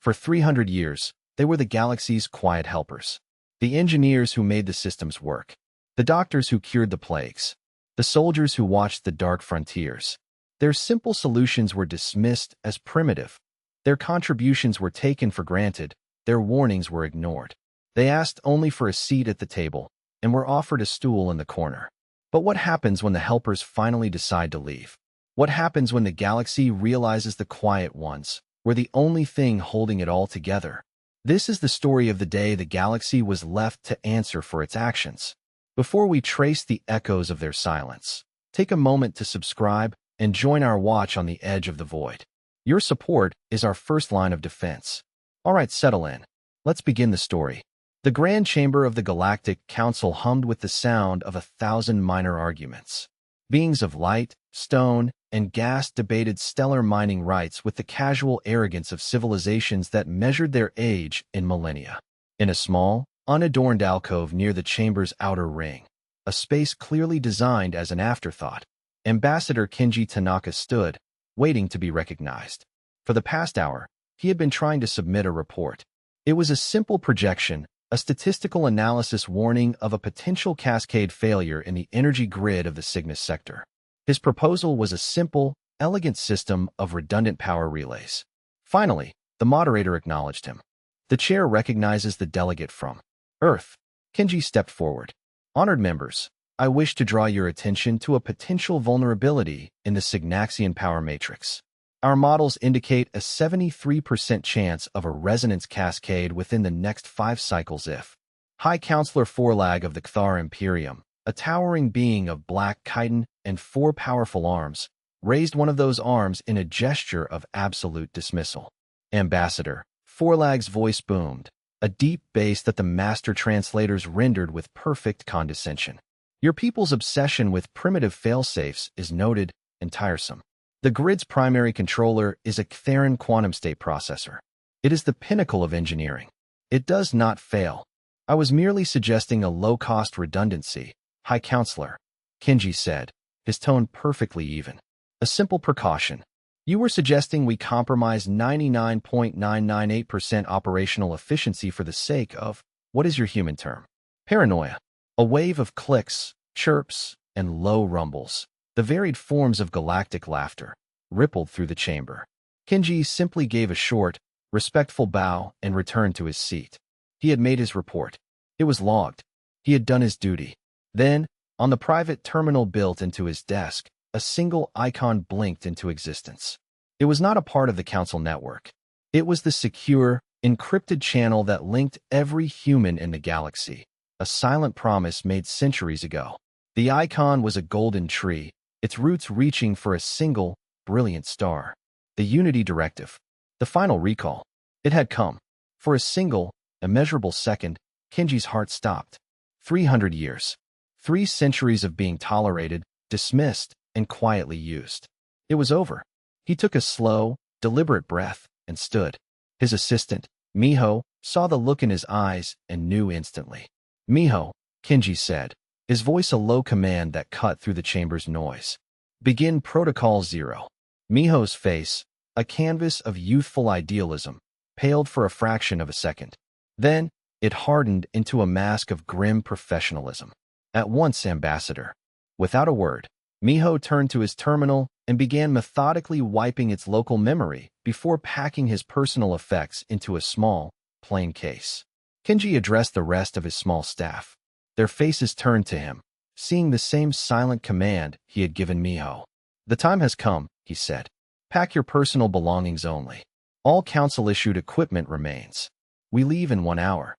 For 300 years, they were the galaxy's quiet helpers. The engineers who made the systems work. The doctors who cured the plagues. The soldiers who watched the dark frontiers. Their simple solutions were dismissed as primitive. Their contributions were taken for granted. Their warnings were ignored. They asked only for a seat at the table and were offered a stool in the corner. But what happens when the helpers finally decide to leave? What happens when the galaxy realizes the quiet ones were the only thing holding it all together? This is the story of the day the galaxy was left to answer for its actions. Before we trace the echoes of their silence, take a moment to subscribe and join our watch on the edge of the void. Your support is our first line of defense. All right, settle in. Let's begin the story. The grand chamber of the Galactic Council hummed with the sound of 1,000 minor arguments. Beings of light, stone, and gas debated stellar mining rights with the casual arrogance of civilizations that measured their age in millennia. In a small, unadorned alcove near the chamber's outer ring, a space clearly designed as an afterthought, Ambassador Kenji Tanaka stood, waiting to be recognized. For the past hour, he had been trying to submit a report. It was a simple projection, a statistical analysis warning of a potential cascade failure in the energy grid of the Cygnus sector. His proposal was a simple, elegant system of redundant power relays. Finally, the moderator acknowledged him. The chair recognizes the delegate from Earth. Kenji stepped forward. Honored members, I wish to draw your attention to a potential vulnerability in the Cygnaxian power matrix. Our models indicate a 73% chance of a resonance cascade within the next 5 cycles if High Counselor Forlag of the Cthar Imperium, a towering being of black chitin and 4 powerful arms, raised one of those arms in a gesture of absolute dismissal. Ambassador, Forlag's voice boomed, a deep bass that the master translators rendered with perfect condescension. Your people's obsession with primitive failsafes is noted and tiresome. The grid's primary controller is a Ctharan quantum state processor. It is the pinnacle of engineering. It does not fail. I was merely suggesting a low-cost redundancy, High Counselor, Kenji said, his tone perfectly even. A simple precaution. You were suggesting we compromise 99.998% operational efficiency for the sake of, what is your human term? Paranoia. A wave of clicks, chirps, and low rumbles, the varied forms of galactic laughter, rippled through the chamber. Kenji simply gave a short, respectful bow and returned to his seat. He had made his report. It was logged. He had done his duty. Then, on the private terminal built into his desk, a single icon blinked into existence. It was not a part of the council network. It was the secure, encrypted channel that linked every human in the galaxy, a silent promise made centuries ago. The icon was a golden tree, its roots reaching for a single, brilliant star. The Unity Directive. The final recall. It had come. For a single, immeasurable second, Kenji's heart stopped. 300 years. 3 centuries of being tolerated, dismissed, and quietly used. It was over. He took a slow, deliberate breath and stood. His assistant, Miho, saw the look in his eyes and knew instantly. Miho, Kenji said, his voice a low command that cut through the chamber's noise. Begin Protocol 0. Miho's face, a canvas of youthful idealism, paled for a fraction of a second. Then, it hardened into a mask of grim professionalism. At once, Ambassador. Without a word, Miho turned to his terminal and began methodically wiping its local memory before packing his personal effects into a small, plain case. Kenji addressed the rest of his small staff. Their faces turned to him, seeing the same silent command he had given Miho. The time has come, he said. Pack your personal belongings only. All council-issued equipment remains. We leave in 1 hour.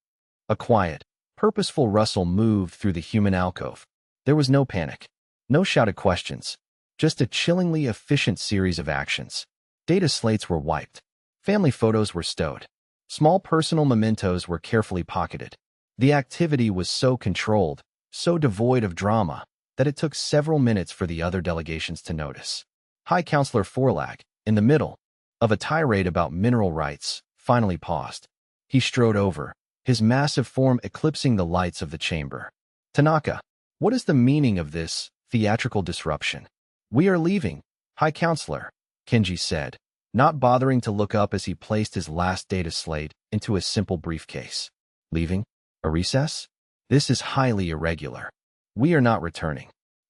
A quiet, purposeful rustle moved through the human alcove. There was no panic, no shouted questions, just a chillingly efficient series of actions. Data slates were wiped. Family photos were stowed. Small personal mementos were carefully pocketed. The activity was so controlled, so devoid of drama, that it took several minutes for the other delegations to notice. High Counselor Forlag, in the middle of a tirade about mineral rights, finally paused. He strode over, his massive form eclipsing the lights of the chamber. Tanaka, what is the meaning of this theatrical disruption? We are leaving, High Counselor, Kenji said, not bothering to look up as he placed his last data slate into a simple briefcase. Leaving? A recess? This is highly irregular. We are not returning.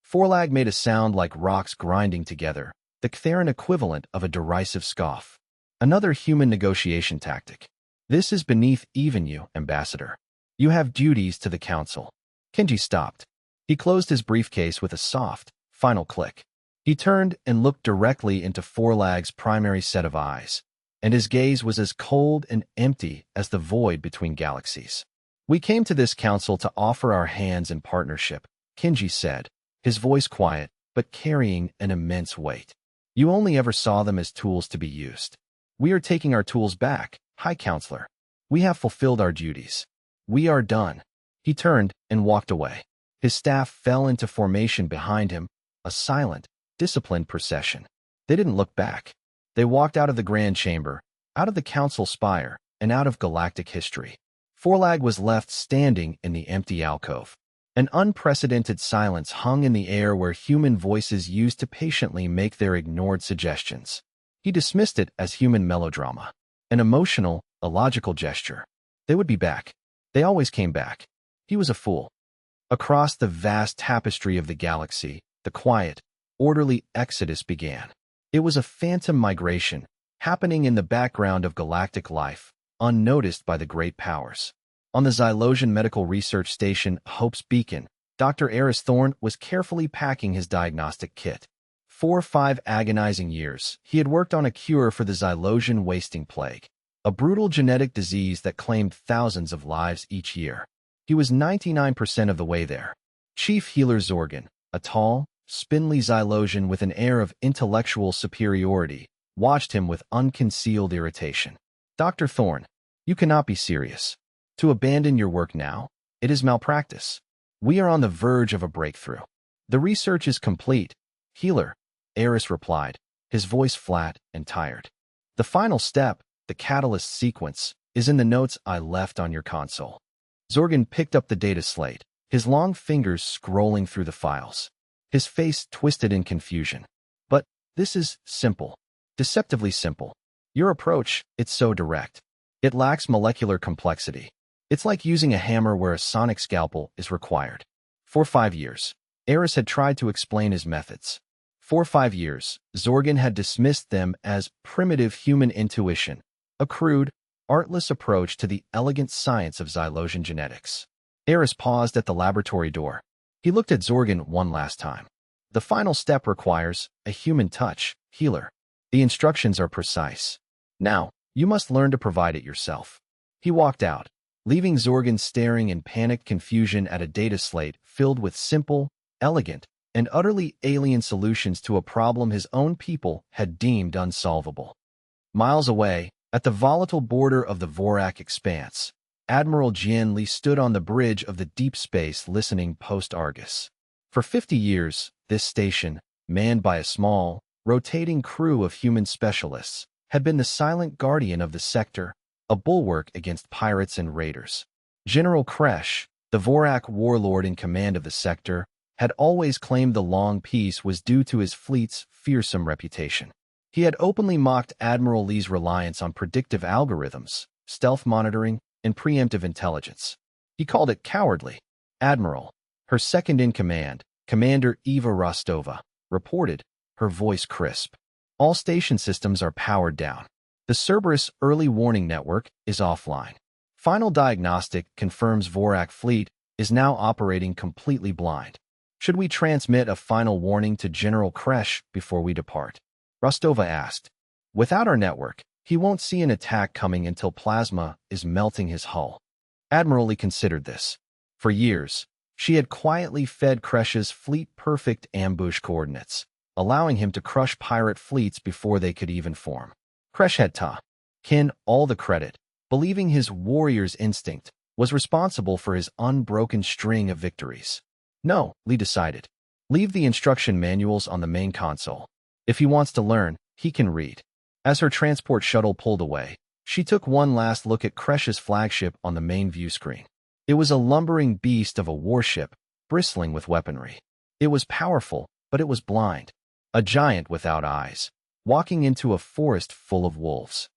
Forlag made a sound like rocks grinding together, the Ctheran equivalent of a derisive scoff. Another human negotiation tactic. This is beneath even you, Ambassador. You have duties to the Council. Kenji stopped. He closed his briefcase with a soft, final click. He turned and looked directly into Forlag's primary set of eyes, and his gaze was as cold and empty as the void between galaxies. We came to this council to offer our hands in partnership, Kenji said, his voice quiet, but carrying an immense weight. You only ever saw them as tools to be used. We are taking our tools back, High Counselor. We have fulfilled our duties. We are done. He turned and walked away. His staff fell into formation behind him, a silent, disciplined procession. They didn't look back. They walked out of the Grand Chamber, out of the Council spire, and out of galactic history. Forlag was left standing in the empty alcove. An unprecedented silence hung in the air where human voices used to patiently make their ignored suggestions. He dismissed it as human melodrama, an emotional, illogical gesture. They would be back. They always came back. He was a fool. Across the vast tapestry of the galaxy, the quiet, orderly exodus began. It was a phantom migration, happening in the background of galactic life, unnoticed by the great powers. On the Xylosian Medical Research Station, Hope's Beacon, Dr. Eris Thorne was carefully packing his diagnostic kit. 4 or 5 agonizing years, he had worked on a cure for the Xylosian wasting plague, a brutal genetic disease that claimed thousands of lives each year. He was 99% of the way there. Chief Healer Zorgan, a tall, spindly Xylosian with an air of intellectual superiority, watched him with unconcealed irritation. Dr. Thorne, you cannot be serious. To abandon your work now, it is malpractice. We are on the verge of a breakthrough. The research is complete. Healer, Eris replied, his voice flat and tired. The final step, the catalyst sequence, is in the notes I left on your console. Zorgan picked up the data slate, his long fingers scrolling through the files. His face twisted in confusion. But this is simple. Deceptively simple. Your approach, it's so direct. It lacks molecular complexity. It's like using a hammer where a sonic scalpel is required. For 5 years, Eris had tried to explain his methods. For 5 years, Zorgan had dismissed them as primitive human intuition, a crude, artless approach to the elegant science of Xylosian genetics. Eris paused at the laboratory door. He looked at Zorgan one last time. The final step requires a human touch, Healer. The instructions are precise. Now, you must learn to provide it yourself. He walked out, leaving Zorgan staring in panicked confusion at a data slate filled with simple, elegant, and utterly alien solutions to a problem his own people had deemed unsolvable. Miles away, at the volatile border of the Vorak expanse, Admiral Jian Li stood on the bridge of the deep space listening post-Argus. For 50 years, this station, manned by a small, rotating crew of human specialists, had been the silent guardian of the sector, a bulwark against pirates and raiders. General Kresh, the Vorak warlord in command of the sector, had always claimed the long peace was due to his fleet's fearsome reputation. He had openly mocked Admiral Li's reliance on predictive algorithms, stealth monitoring, and preemptive intelligence. He called it cowardly. Admiral, her second-in-command, Commander Eva Rostova, reported, her voice crisp. All station systems are powered down. The Cerberus Early Warning Network is offline. Final Diagnostic confirms Vorak fleet is now operating completely blind. Should we transmit a final warning to General Kresh before we depart? Rostova asked. Without our network, he won't see an attack coming until plasma is melting his hull. Admiral Li considered this. For years, she had quietly fed Kresh's fleet-perfect ambush coordinates, allowing him to crush pirate fleets before they could even form. Kresh had taken all the credit, believing his warrior's instinct was responsible for his unbroken string of victories. No, Li decided. Leave the instruction manuals on the main console. If he wants to learn, he can read. As her transport shuttle pulled away, she took one last look at Kresh's flagship on the main view screen. It was a lumbering beast of a warship, bristling with weaponry. It was powerful, but it was blind. A giant without eyes. walking into a forest full of wolves.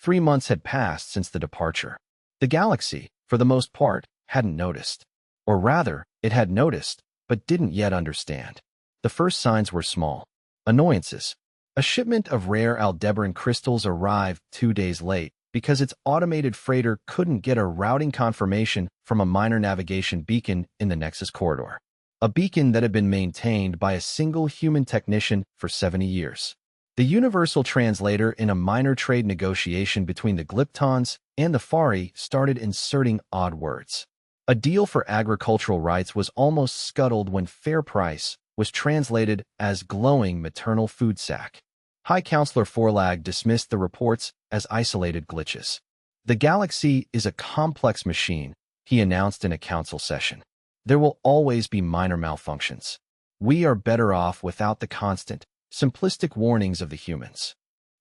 3 months had passed since the departure. The galaxy, for the most part, hadn't noticed. Or rather, it had noticed, but didn't yet understand. The first signs were small. Annoyances. A shipment of rare Aldebaran crystals arrived 2 days late because its automated freighter couldn't get a routing confirmation from a minor navigation beacon in the Nexus corridor. A beacon that had been maintained by a single human technician for 70 years. The universal translator in a minor trade negotiation between the Glyptons and the Fari started inserting odd words. A deal for agricultural rights was almost scuttled when fair price was translated as glowing maternal food sack. High Counselor Forlag dismissed the reports as isolated glitches. The galaxy is a complex machine, he announced in a council session. There will always be minor malfunctions. We are better off without the constant, simplistic warnings of the humans.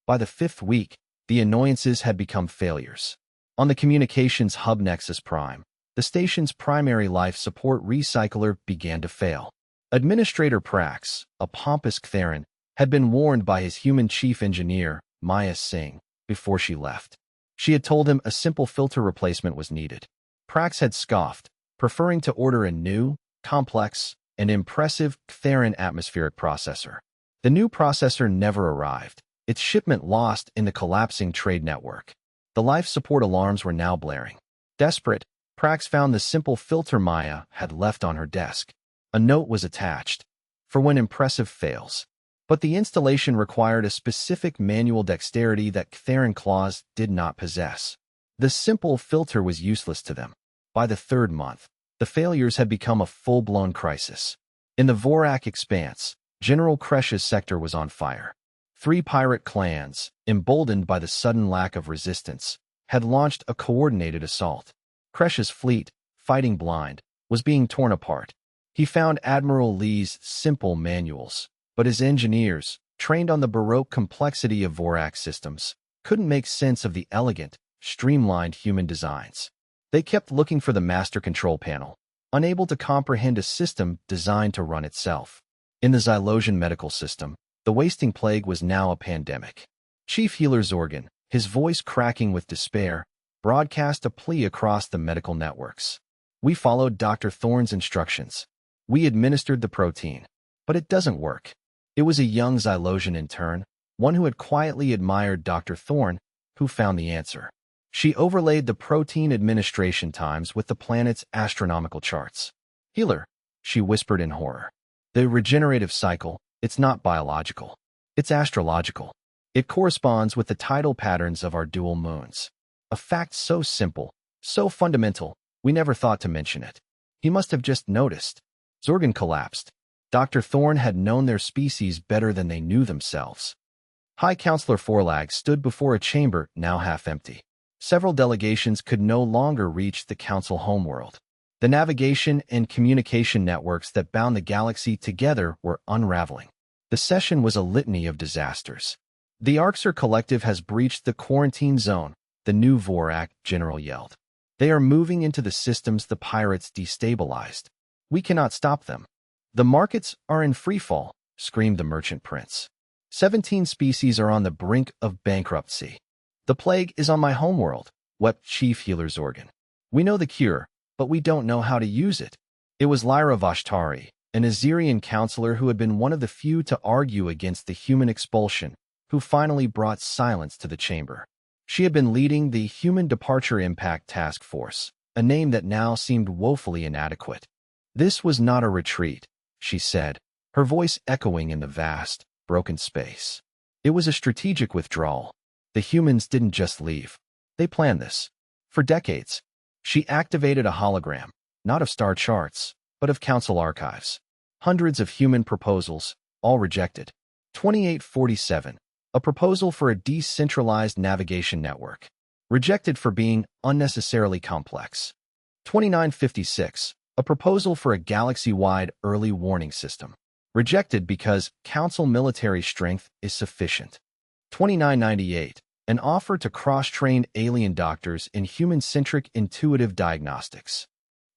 By the 5th week, the annoyances had become failures. On the communications hub Nexus Prime, the station's primary life support recycler began to fail. Administrator Prax, a pompous Ctheran, had been warned by his human chief engineer, Maya Singh, before she left. She had told him a simple filter replacement was needed. Prax had scoffed, preferring to order a new, complex, and impressive Ctheran atmospheric processor. The new processor never arrived, its shipment lost in the collapsing trade network. The life support alarms were now blaring. Desperate, Prax found the simple filter Maya had left on her desk. A note was attached, for when impressive fails. But the installation required a specific manual dexterity that Ctheran claws did not possess. The simple filter was useless to them. By the 3rd month, the failures had become a full-blown crisis. In the Vorak expanse, General Kresh's sector was on fire. 3 pirate clans, emboldened by the sudden lack of resistance, had launched a coordinated assault. Kresh's fleet, fighting blind, was being torn apart. He found Admiral Lee's simple manuals, but his engineers, trained on the Baroque complexity of Vorak systems, couldn't make sense of the elegant, streamlined human designs. They kept looking for the master control panel, unable to comprehend a system designed to run itself. In the Xylosian medical system, the wasting plague was now a pandemic. Chief Healer Zorgan, his voice cracking with despair, broadcast a plea across the medical networks. We followed Dr. Thorne's instructions. We administered the protein, but it doesn't work. It was a young Xylosian intern, one who had quietly admired Dr. Thorne, who found the answer. She overlaid the protein administration times with the planet's astronomical charts. Healer, she whispered in horror. The regenerative cycle, it's not biological. It's astrological. It corresponds with the tidal patterns of our dual moons. A fact so simple, so fundamental, we never thought to mention it. He must have just noticed. Zorgan collapsed. Dr. Thorne had known their species better than they knew themselves. High Counselor Forlag stood before a chamber now half empty. Several delegations could no longer reach the Council homeworld. The navigation and communication networks that bound the galaxy together were unraveling. The session was a litany of disasters. The Arxer Collective has breached the quarantine zone, the new Vorak general yelled. They are moving into the systems the pirates destabilized. We cannot stop them. The markets are in freefall, screamed the merchant prince. 17 species are on the brink of bankruptcy. The plague is on my homeworld, wept Chief Healer Zorgan. We know the cure, but we don't know how to use it. It was Lyra Vashtari, an Azirian counselor who had been one of the few to argue against the human expulsion, who finally brought silence to the chamber. She had been leading the Human Departure Impact Task Force, a name that now seemed woefully inadequate. This was not a retreat, she said, her voice echoing in the vast, broken space. It was a strategic withdrawal. The humans didn't just leave. They planned this. For decades. She activated a hologram, not of star charts, but of council archives. Hundreds of human proposals, all rejected. 2847, a proposal for a decentralized navigation network. Rejected for being unnecessarily complex. 2956, a proposal for a galaxy-wide early warning system. Rejected because council military strength is sufficient. 2998, an offer to cross-train alien doctors in human-centric intuitive diagnostics.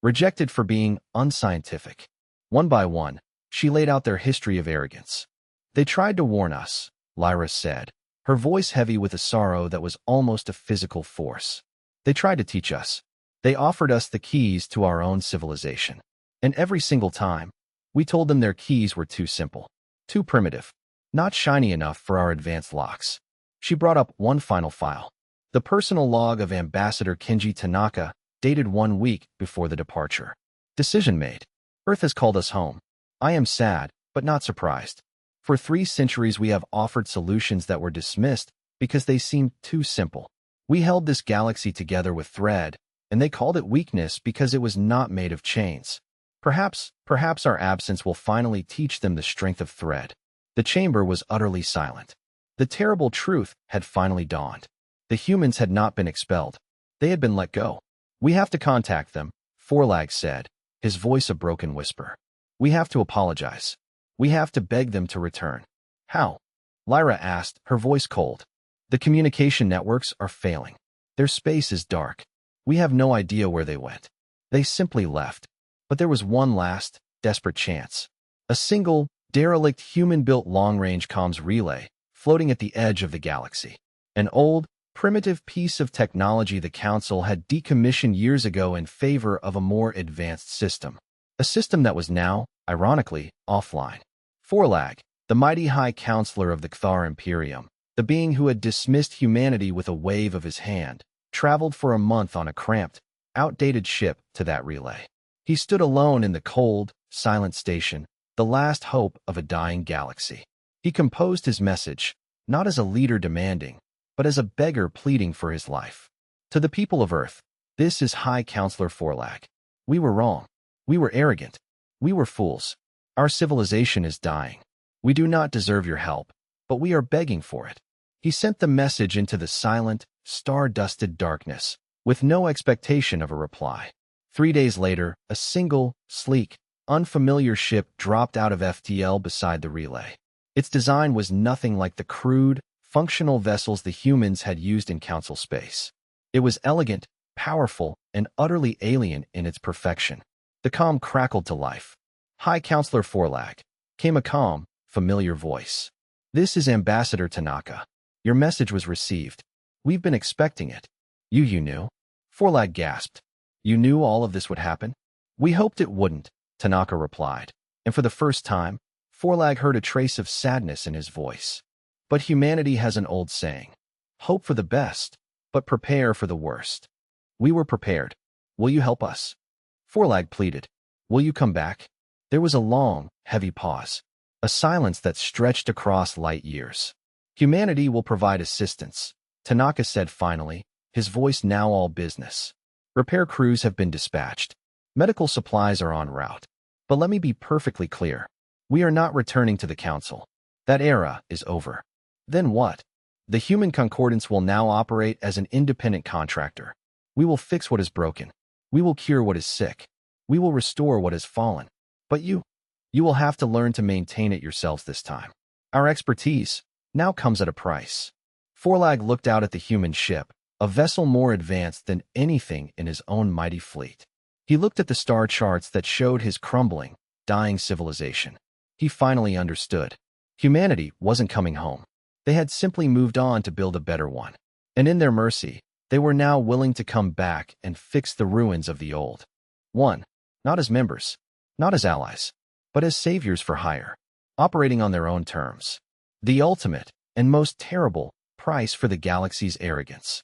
Rejected for being unscientific. One by one, she laid out their history of arrogance. They tried to warn us, Lyra said, her voice heavy with a sorrow that was almost a physical force. They tried to teach us. They offered us the keys to our own civilization. And every single time, we told them their keys were too simple, too primitive, not shiny enough for our advanced locks. She brought up one final file. The personal log of Ambassador Kenji Tanaka, dated 1 week before the departure. Decision made. Earth has called us home. I am sad, but not surprised. For 3 centuries we have offered solutions that were dismissed because they seemed too simple. We held this galaxy together with thread, and they called it weakness because it was not made of chains. Perhaps our absence will finally teach them the strength of thread. The chamber was utterly silent. The terrible truth had finally dawned. The humans had not been expelled. They had been let go. We have to contact them, Forlag said, his voice a broken whisper. We have to apologize. We have to beg them to return. How? Lyra asked, her voice cold. The communication networks are failing. Their space is dark. We have no idea where they went. They simply left. But there was one last, desperate chance. A single, derelict human-built long-range comms relay floating at the edge of the galaxy. An old, primitive piece of technology the Council had decommissioned years ago in favor of a more advanced system. A system that was now, ironically, offline. Forlag, the mighty High Counselor of the Kthar Imperium, the being who had dismissed humanity with a wave of his hand, traveled for a month on a cramped, outdated ship to that relay. He stood alone in the cold, silent station, the last hope of a dying galaxy. He composed his message, not as a leader demanding, but as a beggar pleading for his life. To the people of Earth, this is High Counselor Forlag. We were wrong. We were arrogant. We were fools. Our civilization is dying. We do not deserve your help, but we are begging for it. He sent the message into the silent, star-dusted darkness, with no expectation of a reply. 3 days later, a single, sleek, unfamiliar ship dropped out of FTL beside the relay. Its design was nothing like the crude, functional vessels the humans had used in Council space. It was elegant, powerful, and utterly alien in its perfection. The comm crackled to life. High Counselor Forlag, came a calm, familiar voice. This is Ambassador Tanaka. Your message was received. We've been expecting it. You knew? Forlag gasped. You knew all of this would happen? We hoped it wouldn't, Tanaka replied. And for the first time, Forlag heard a trace of sadness in his voice. But humanity has an old saying. Hope for the best, but prepare for the worst. We were prepared. Will you help us? Forlag pleaded. Will you come back? There was a long, heavy pause. A silence that stretched across light years. Humanity will provide assistance, Tanaka said finally, his voice now all business. Repair crews have been dispatched. Medical supplies are en route. But let me be perfectly clear. We are not returning to the Council. That era is over. Then what? The Human Concordance will now operate as an independent contractor. We will fix what is broken. We will cure what is sick. We will restore what has fallen. But you will have to learn to maintain it yourselves this time. Our expertise now comes at a price. Forlag looked out at the human ship, a vessel more advanced than anything in his own mighty fleet. He looked at the star charts that showed his crumbling, dying civilization. He finally understood. Humanity wasn't coming home. They had simply moved on to build a better one. And in their mercy, they were now willing to come back and fix the ruins of the old one, not as members, not as allies, but as saviors for hire, operating on their own terms. The ultimate and most terrible price for the galaxy's arrogance.